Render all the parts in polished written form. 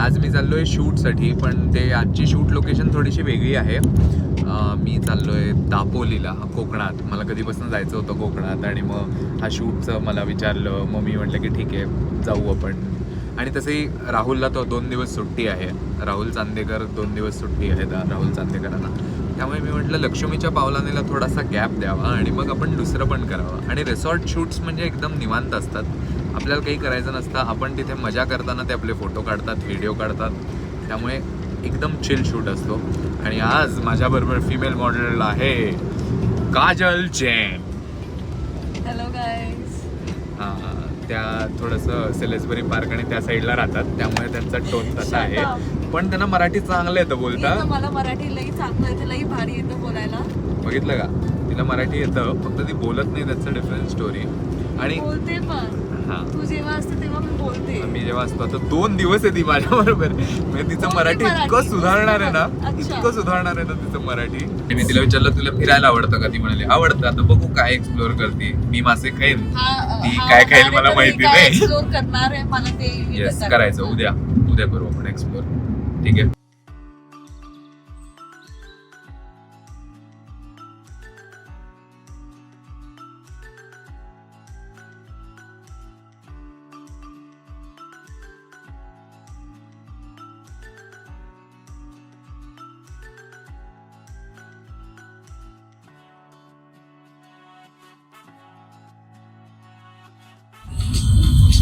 आज मी चाललोय शूटसाठी, पण ते आजची शूट लोकेशन थोडीशी वेगळी आहे. मी चाललोय दापोलीला, कोकणात. मला कधीपासून जायचं होतं कोकणात, आणि मग हा शूटचं मला विचारलं, मग मी म्हटलं की ठीक आहे जाऊ आपण. आणि तसंही राहुलला तो 2 दिवस सुट्टी आहे. राहुल चांदेकर 2 दिवस सुट्टी आहे राहुल चांदेकरांना. त्यामुळे मी म्हटलं लक्ष्मीच्या पावलानेला थोडासा गॅप द्यावा आणि मग आपण दुसरं पण करावं. आणि रिसॉर्ट शूट्स म्हणजे एकदम निवांत असतात, आपल्याला काही करायचं नसतं, आपण तिथे मजा करताना ते आपले फोटो काढतात, व्हिडिओ काढतात, त्यामुळे एकदम चिल शूट असतो. आणि आज माझ्याबरोबर फिमेल मॉडेल आहे काजल जैन. Hello guys. हां, त्या थोडंसं सेलेसबरी पार्क आणि त्या साईडला राहतात, त्यामुळे त्यांचा टोन तसा आहे, पण त्यांना मराठी चांगलं येतं बोलता. मला मराठी लई चांगलं येतं, लई भारी येतं बोलायला. बघितलं का, तिला मराठी येतं, फक्त ती बोलत नाही, त्याचं डिफरंट स्टोरी. आणि बोलते पण तू जेव्हा असते तेव्हा मी बोलते. मी जेव्हा असतो आता 2 दिवस आहे ती माझ्या बरोबर, म्हणजे तिचं मराठी इतकं सुधारणार आहे ना, इतकं सुधारणार आहे ना तिचं मराठी. मी तिला विचारलं तुला फिरायला आवडतं का, ती म्हणाली आवडतं. आता बघू काय एक्सप्लोर करते. मी मासे खाईन, ती काय खाईल मला माहिती नाही. एक्सप्लोर करणार आहे मला ते. येस, करायचं. उद्या करू आपण एक्सप्लोर. ठीक आहे.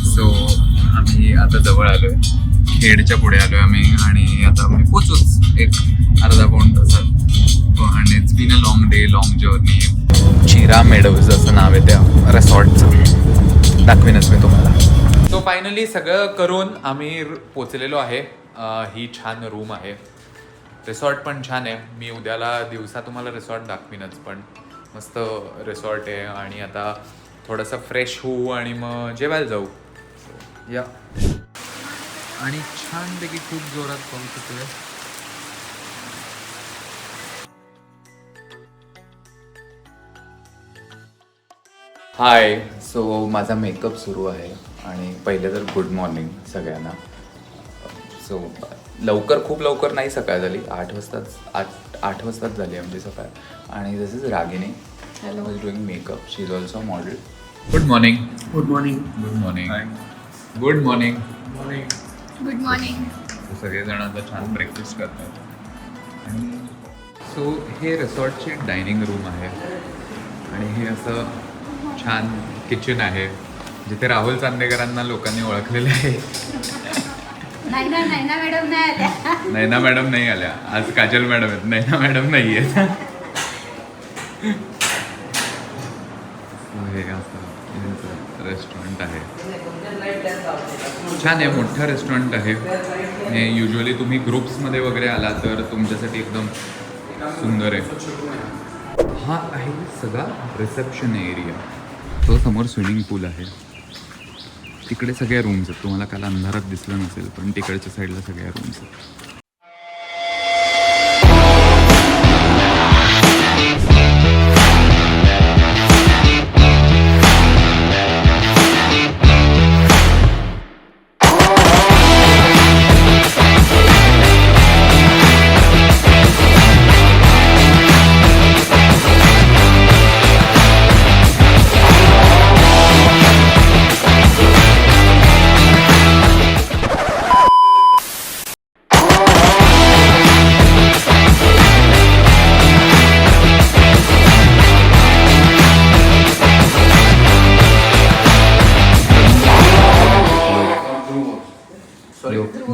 सो आम्ही आता जवळ आलोय, खेडच्या पुढे आलोय आम्ही, आणि आता आम्ही पोचूच एक अर्धा पाऊण तासात. आणि it's been a long day, long journey. चिरा मेडोज असं नाव आहे त्या रिसॉर्टचं, दाखवीनच मी तुम्हाला. सो फायनली सगळं करून आम्ही पोचलेलो आहे. ही छान रूम आहे, रिसॉर्ट पण छान आहे. मी उद्याला दिवसा तुम्हाला रिसॉर्ट दाखवीनच, पण मस्त रिसॉर्ट आहे. आणि आता थोडंसं फ्रेश होऊ आणि मग जेवायला जाऊ. या. आणि छानपैकी खूप जोरात पाऊस येतोय. हाय. सो माझा मेकअप सुरू आहे, आणि पहिले तर गुड मॉर्निंग सगळ्यांना. सो खूप लवकर नाही सकाळ झाली, 8 वाजताच झाली आमची सकाळ. आणि this is Ragini. Hello. Is doing makeup. She is also model. Good morning. Good morning. Good morning. Good morning. Morning. Good morning. सगळेजण आता छान ब्रेकफास्ट करतात. आणि सो हे रिसॉर्टची डायनिंग रूम आहे, आणि हे असं छान किचन आहे, जिथे राहुल चांदेकरांना लोकांनी ओळखलेले आहे. नैना मॅडम नाही आल्या. नैना मॅडम नाही आल्या आज, काजल मॅडम आहेत, नैना मॅडम नाही आहेत. हे असं रेस्टॉरंट आहे, छान आहे, मोठं रेस्टॉरंट आहे. हे युजली तुम्ही ग्रुप्समध्ये वगैरे आला तर तुमच्यासाठी एकदम सुंदर आहे. हा आहे सगळा रिसेप्शन एरिया. तो समोर स्विमिंग पूल आहे, तिकडे सगळ्या रूम्स आहेत. तुम्हाला काल अंधारात दिसलं नसेल, पण तिकडच्या साईडला सगळ्या रूम्स आहेत.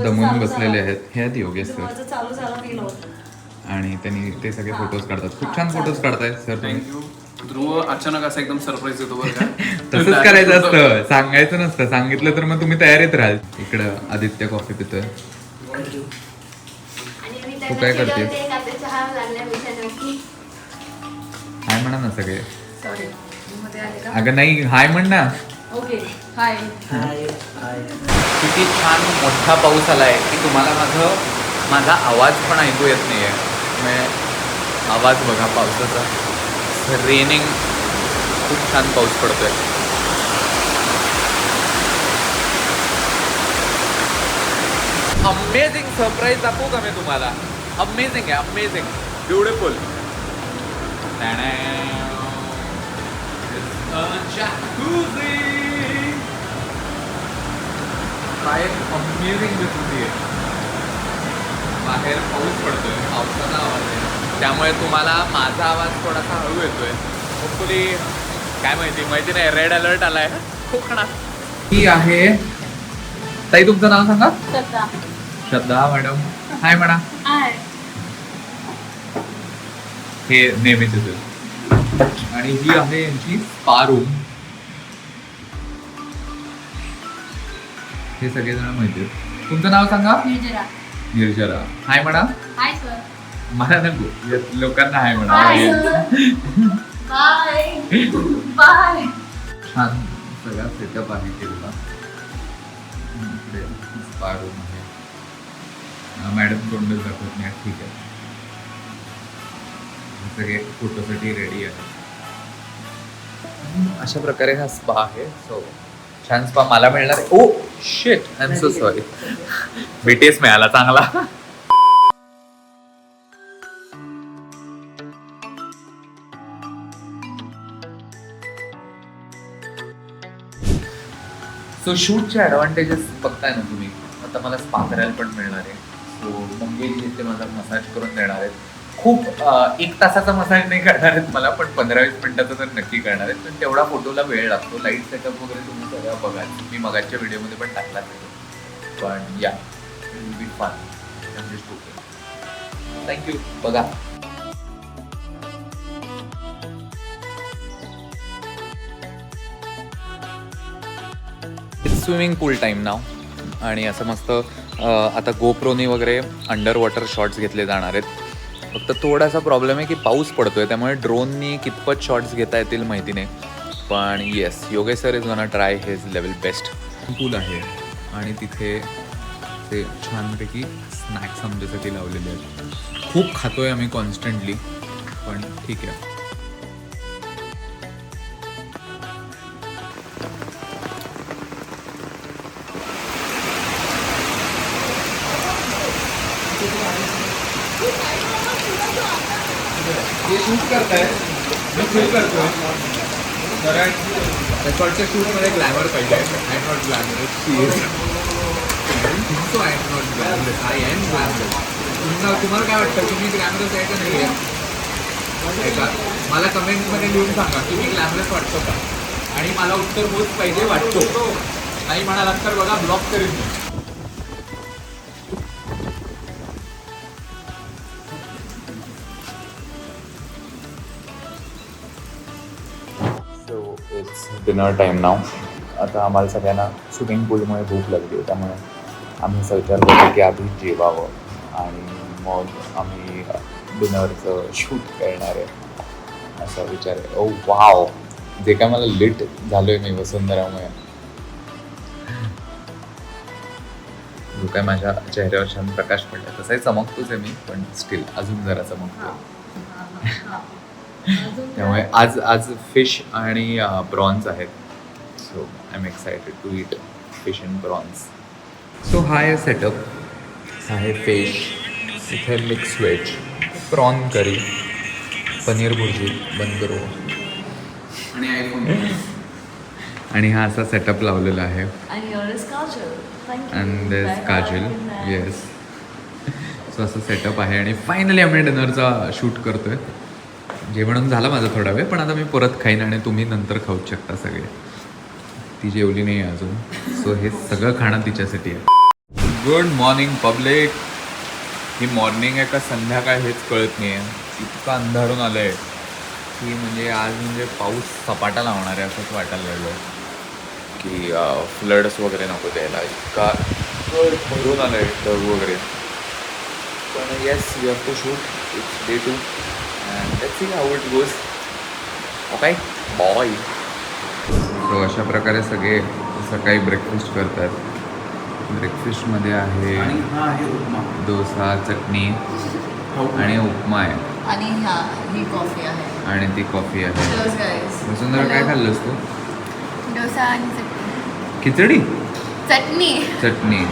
दमून बसलेले आहेत. हे आहेत योगेश सर, आणि त्यांनी ते सगळे फोटोज काढतात. खूप छान फोटोज काढतायत सर. थँक्यू. ध्रुव अचानक असं एकदम सरप्राईज देतो बरं का. तसंच करायचं असतं, सांगायचं नसतं. सांगितलं तर मग तुम्ही तयारीत राहाल. इकडं आदित्य कॉफी पितोय. तू काय करते? हाय म्हणा ना सगळे. अगं नाही, हाय म्हण ना. ओके, हाय. किती छान मोठा पाऊस आलाय की तुम्हाला माझा आवाज पण ऐकू येत नाहीये. आवाज बघा पावसाचा. रेनिंग, खूप छान पाऊस पडतोय. अमेझिंग सरप्राईज दाखवू का मी तुम्हाला? अमेझिंग आहे, अमेझिंग, ब्युटिफुल. बाहेर अमेझिंग दिसते. बाहेर पाऊस पडतोय, पावसाचा आवाज आहे, त्यामुळे तुम्हाला माझा आवाज थोडासा हळू येतोय. होपफुली काय माहिती नाही, रेड अलर्ट आलाय कोकणात. ही आहे ताई, तुमचं नाव सांगा. श्रद्धा मॅडम. हाय म्हणा. हे नेहमीच येते. आणि ही आहे यांची स्पा रूम. हे सगळेजण माहिती. तुमचं नाव सांगा. निर्जरा. हाय म्हणा. Hi sir. मला नको, लोकांना हाय म्हणा. Bye bye. छान सगळा सेटअप आहे केलेला. इकडे स्पा रूम आहे. मॅडम तोंडच दाखवत नाही. ठीक आहे, सगळे फोटोसाठी रेडी आहे. अशा प्रकारे हा स्पा आहे. सो छान स्पा मला मिळणार आहे. Oh shit, I am so sorry. BTS मिळाला चांगला. सो शूटचे ॲडव्हान्टेजेस बघताय ना तुम्ही. आता मला स्पा करायला पण मिळणार आहे. सो मंगेश इथे माझा मसाज करून देणार आहेत. खूप 1 तासाचा मसाज नाही करणार आहेत मला, पण 15-20 मिनिटाचा तर नक्की करणार आहेत. पण तेवढा फोटोला वेळ लागतो. लाईट सेटअप वगैरे तुम्ही सगळं बघा. मी मगाच्या व्हिडिओमध्ये पण टाकलाच आहे. पण या विल बी फन. थँक्यू. बघा. स्विमिंग पूल टाईम नाव. आणि असं मस्त आता गोप्रोनी वगैरे अंडर वॉटर शॉट्स घेतले जाणार आहेत. फक्त थोडासा प्रॉब्लेम आहे की पाऊस पडतोय, त्यामुळे ड्रोननी कितपत शॉट्स घेता येतील माहिती नाही. पण yes, Yogesh sir is gonna try his level best. Pool आहे आणि तिथे ते छानपैकी स्नॅक्स आमच्यासाठी लावलेले आहेत. खूप खातोय आम्ही कॉन्स्टंटली, पण ठीक आहे. ये शूट करताय, मी शूट करतोय. रेकॉर्डच्या शूटमध्ये ग्लॅमर पाहिजे. I am not glamorous. She is. So I am not glamorous. I am glamorous. तुम्हाला काय वाटतं, तुम्ही ग्लॅमरस आहे का नाही आहे का? मला कमेंटमध्ये लिहून सांगा की मी ग्लॅमरस वाटतो का. आणि मला उत्तर होत पाहिजे वाटतो. नाही म्हणालात तर बघा ब्लॉक करीन मी. सो इट्स डिनर टाईम नाव. आता आम्हाला सगळ्यांना स्विमिंग पूलमुळे भूक लागली आहे, त्यामुळे आम्ही असं विचार करतो की आधी जेवावं आणि मग आम्ही डिनरचं शूट करणार आहे असा विचार आहे. ओ वाव, जे काय मला लिट झालो आहे मी वसुंधरामुळे. जो काय माझ्या चेहऱ्यावर छान प्रकाश पडला. तसाही चमकतोच आहे मी, पण स्टील अजून जरा चमकतो. त्यामुळे आज फिश आणि प्रॉन्स आहेत. So I am excited to eat fish and prawns. So हा आहे सेटअप. आहे फिश, इथे mix veg, prawn curry, paneer bhurji, बंद करू आणि आयफोन. आणि हा असा सेटअप लावलेला आहे. And there's Kajal. Yes. So असं सेटअप आहे. आणि फायनली आम्ही डिनरचा शूट करतोय. जेवण झालं माझं थोडा वेळ, पण आता मी परत खाईन आणि तुम्ही नंतर खाऊच शकता सगळे. ती जेवली नाही अजून, सो हे सगळं खाणं तिच्यासाठी आहे. Good morning public. ही मॉर्निंग आहे का संध्याकाळ हेच कळत नाही आहे. इतकं अंधारून आलं आहे की म्हणजे आज म्हणजे पाऊस सपाटा लावणार आहे असंच वाटायला लागलं की फ्लड्स वगैरे नको द्यायला. इतका भरून आलं आहे ढग वगैरे. पण yes, we have to shoot. It's day 2 and let's see how it goes. Okay, bye. So अशा प्रकारे सगळे सकाळी ब्रेकफास्ट करतात. ब्रेकफास्टमध्ये आहे डोसा, चटणी आणि उपमा आहे. आणि ही कॉफी आहे. आणि ती कॉफी आहे. वसुंधरा, काय खाल्लंस तू? डोसा आणि चटणी. खिचडी, चटणी. चटणी.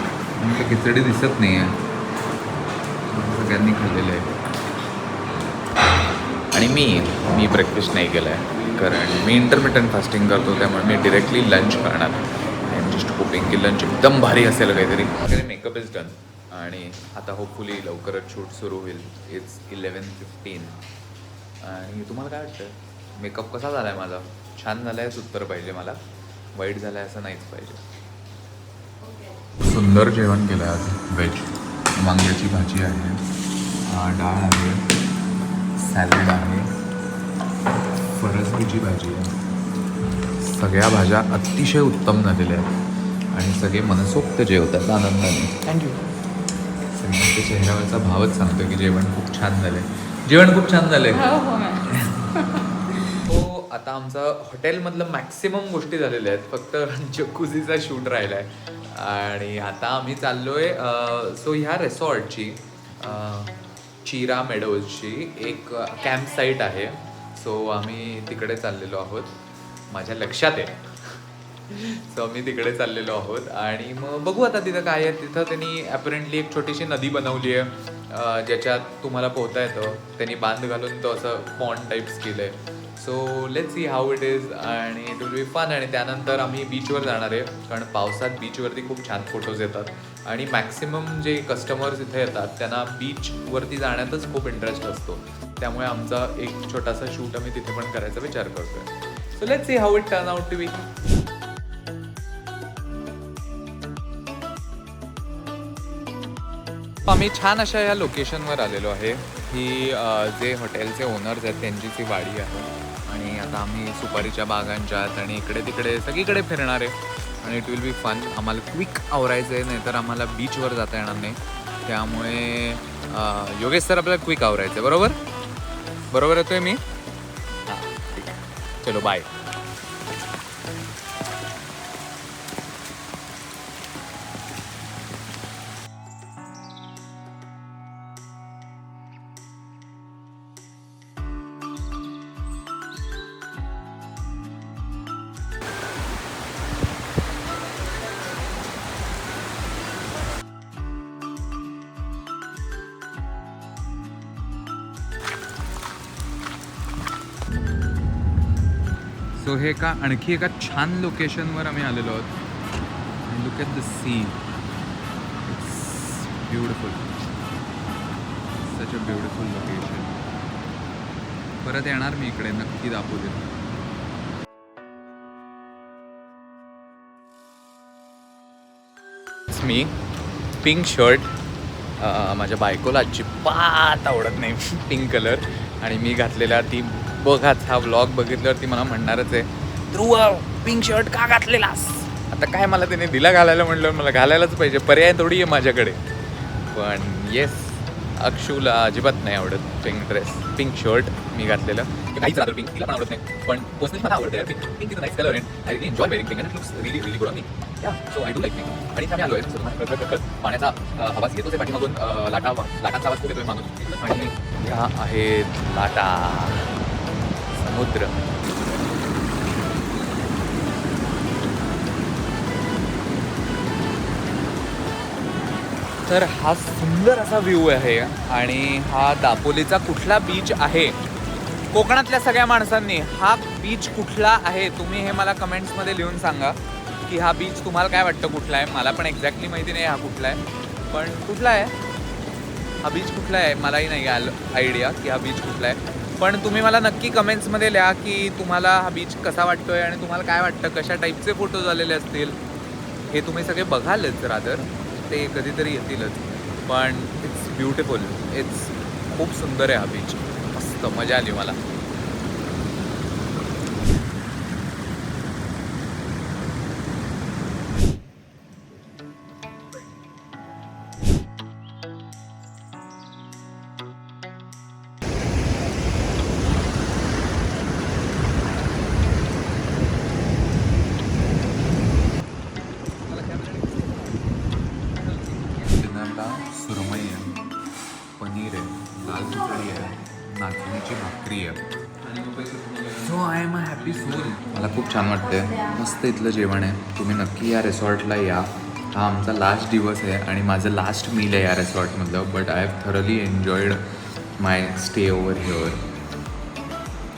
म्हटलं खिचडी दिसत नाही आहे, सगळ्यांनी खाल्लेलं आहे. आणि मी ब्रेकफास्ट नाही केला आहे, कारण मी इंटरमिटंट फास्टिंग करतो, त्यामुळे मी डिरेक्टली लंच करणार. आय एम जस्ट होपिंग की लंच एकदम भारी असेल काहीतरी. वगैरे मेकअप इज डन आणि आता होपफुली लवकरच शूट सुरू होईल. इट्स 11:15. आणि तुम्हाला काय वाटतं मेकअप कसा झाला आहे माझा? छान झाला आहेच उत्तर पाहिजे मला, वाईट झालं आहे असं नाहीच पाहिजे. सुंदर जेवण केलं आहे आज. व्हेज वांग्याची भाजी आहे, डाळ आहे, सॅलड आहे, फरसबीची भाजी आहे. सगळ्या भाज्या अतिशय उत्तम झालेल्या आहेत आणि सगळे मनसोक्त जेवतात आनंदाने. थँक्यू. सगळ्यांच्या चेहऱ्यावरचा भावच सांगतो की जेवण खूप छान झालं आहे. जेवण खूप छान झालं आहे. हो, आता आमचं हॉटेलमधलं मॅक्सिमम गोष्टी झालेल्या आहेत, फक्त जकुझीचा शूट राहिला आहे. आणि आता आम्ही चाललो आहे सो ह्या रिसॉर्टची चिरा मेडोजची एक कॅम्प साईट आहे. सो आम्ही तिकडे चाललेलो आहोत, माझ्या लक्षात आहे. सो आम्ही तिकडे चाललेलो आहोत आणि मग बघू आता तिथं काय आहे. तिथं त्यांनी ॲपरेंटली एक छोटीशी नदी बनवली आहे, ज्याच्यात तुम्हाला पोहता येतं. त्यांनी बांध घालून तो असं पॉन्ड टाईप्स केलं आहे. So let's see how it is आणि इट विल बी फन. आणि त्यानंतर आम्ही बीचवर जाणार आहे, कारण पावसात बीचवरती खूप छान फोटोज येतात आणि मॅक्सिमम जे कस्टमर्स इथे येतात त्यांना बीचवरती जाण्यातच खूप इंटरेस्ट असतो. त्यामुळे आमचा एक छोटासा शूट आम्ही तिथे पण करायचा विचार करतोय. So let's see how it turn out to be. आम्ही छान अशा या लोकेशनवर आलेलो आहे. ही जे हॉटेलचे ओनर्स आहेत त्यांचीच ही वाडी आहे आणि आता आम्ही सुपारीच्या बागांच्यात आणि इकडे तिकडे सगळीकडे फिरणार आहे आणि इट विल बी फन. आम्हाला क्विक आवरायचं आहे, नाहीतर आम्हाला बीचवर जाता येणार नाही. त्यामुळे योगेश सर आपल्याला क्विक आवरायचं आहे. बरोबर बरोबर येतोय मी? हां ठीक आहे, चलो बाय. सो हे का आणखी एका छान लोकेशनवर आम्ही आलेलो आहोत. Look at the sea, it's beautiful, such a beautiful location. परत येणार मी इकडे नक्की दाखवते. मी पिंक शर्ट, माझ्या बायकोला अजिबात आवडत नाही पिंक कलर, आणि मी घातलेला ती बघाच हा व्लॉग बघितल्यावर ती मला म्हणणारच आहे, ध्रुव पिंक शर्ट का घातलेलास? आता काय मला त्याने दिला घालायला म्हटलं, मला घालायलाच पाहिजे, पर्याय थोडी आहे माझ्याकडे. पण येस, अक्षूला अजिबात नाही आवडत पिंक ड्रेस, पिंक शर्ट मी घातलेलं. काहीच राहतं पिंक, तिला पण आवडत नाही, पण पर्सनली मला आवडतं pink. Pink is a nice colour and I really enjoy wearing pink and it looks really really good on me. Yeah so I do like pink. आणि इथे आम्ही आलो आहे, पाण्याचा आवाज येतोच आहे पाठीमागून, लाटांचा आवाज खूप येतोय मागून. आणि ह्या आहेत लाटा, समुद्र. तर हा सुंदर असा व्ह्यू आहे. आणि हा दापोलीचा कुठला बीच आहे? कोकणातल्या सगळ्या माणसांनी हा बीच कुठला आहे तुम्ही हे मला कमेंट्समध्ये लिहून सांगा की हा बीच तुम्हाला काय वाटतं कुठला आहे. मला पण एक्झॅक्टली माहिती नाही हा कुठला आहे, पण कुठला आहे हा बीच, कुठला आहे मलाही नाही आयडिया की हा बीच कुठला आहे. पण तुम्ही मला नक्की कमेंट्समध्ये लिहा की तुम्हाला हा बीच कसा वाटतो आहे आणि तुम्हाला काय वाटतं, कशा टाईपचे फोटो झालेले असतील. हे तुम्ही सगळे बघालच रादर, ते कधीतरी येतीलच. पण इट्स ब्युटिफुल, इट्स खूप सुंदर आहे हा बीच, मस्त मजा आली मला. सुरमई आहे, पनीर आहे, दाल खिचडी आहे, नाचणीची भाकरी आहे. So I am a happy soul. मला खूप छान वाटते, मस्त इथलं जेवण आहे. तुम्ही नक्की या रिसॉर्टला या हा आमचा लास्ट दिवस आहे आणि माझं लास्ट मील आहे या रेसॉर्टमधलं. But I have thoroughly enjoyed my stay over here.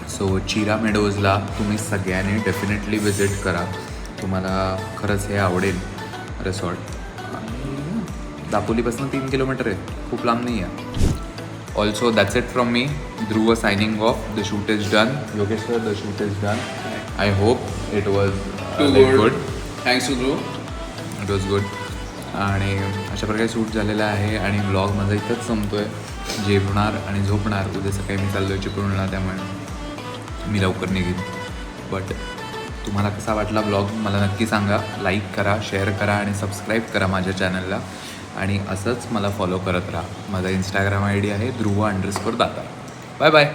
So चिरा मेडोजला तुम्ही सगळ्यांनी डेफिनेटली विजिट करा. तुम्हाला खरंच हे आवडेल रेसॉर्ट. दापोलीपासून 3 किलोमीटर आहे, खूप लांब नाही आहे. Also that's it from me. Dhruv signing off. The shoot is done. Yogesh sir, the shoot is done. I hope it was good. Thanks to Dhruv. It was good. आणि अशा प्रकारे शूट झालेलं आहे आणि ब्लॉग माझा इथंच संपतो आहे. जेवणार आणि झोपणार. उद्या सकाळी मी चाललो आहे चिपळूणला, त्यामुळे मी लवकर निघेन. बट तुम्हाला कसा वाटला ब्लॉग मला नक्की सांगा. लाईक करा, शेअर करा आणि सबस्क्राईब करा माझ्या चॅनलला. आणि असंच मला फॉलो करत राहा. माझा इंस्टाग्राम ID आहे ध्रुव_दाता. Bye bye.